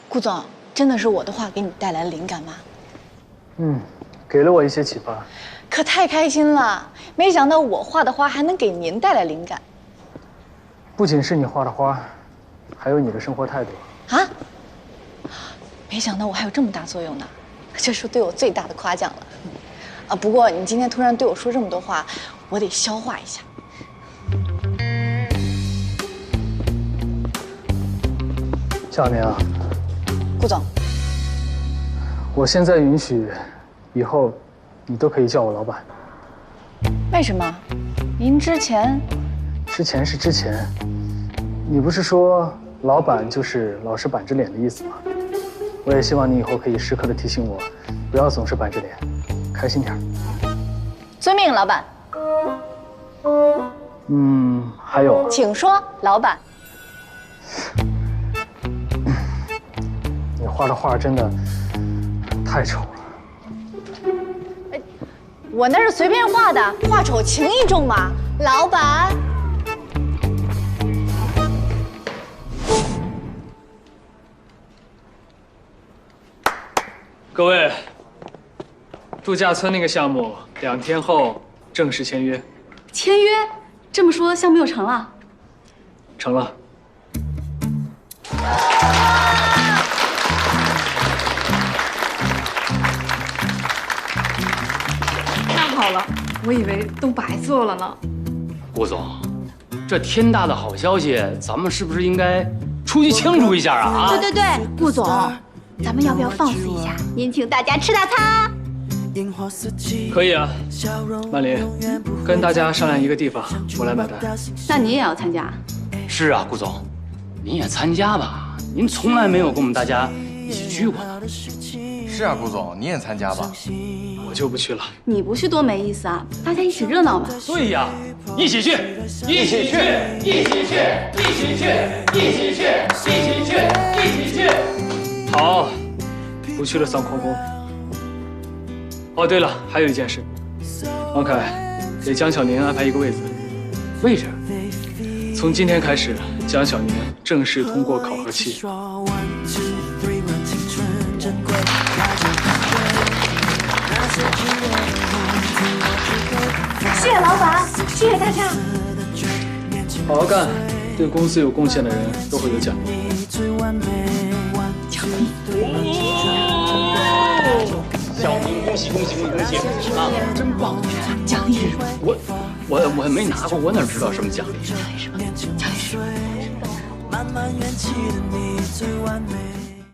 顾总，真的是我的话给你带来了灵感吗？给了我一些启发。可太开心了！没想到我画的花还能给您带来灵感。不仅是你画的花，还有你的生活态度。啊！没想到我还有这么大作用呢，这是对我最大的夸奖了。不过你今天突然对我说这么多话，我得消化一下。夏明啊，顾总，我现在允许，以后你都可以叫我老板。为什么？您之前是之前，你不是说老板就是老实板着脸的意思吗？我也希望你以后可以时刻的提醒我，不要总是板着脸，开心点儿。遵命，老板。还有，请说，老板。你画的画真的太丑了。我那是随便画的，画丑情义重嘛，老板。各位，度假村那个项目2天后正式签约。签约？这么说项目又成了？成了。太好了，我以为都白做了呢。顾总，这天大的好消息，咱们是不是应该出去庆祝一下啊？对对对，顾总，咱们要不要放肆一下？您请大家吃大餐。可以啊，曼琳，跟大家商量一个地方，我来买单。那您也要参加？是啊，顾总，您也参加吧，您从来没有跟我们大家一起聚过呢。是啊，顾总，你也参加吧。我就不去了。你不去多没意思啊，大家一起热闹嘛。对呀，一起去，一起去，一起去，一起去，一起去，一起去，一起去。好，不去了丧空空。哦，对了，还有一件事，王凯，给江小宁安排一个位子。位置？从今天开始，江小宁正式通过考核期。谢谢老板，谢谢大家。好好干，对公司有贡献的人都会有奖励。奖励。小明，恭喜恭喜恭喜啊！真棒！奖励是什么？我没拿过，我哪知道什么奖励？奖励什么？奖励什么？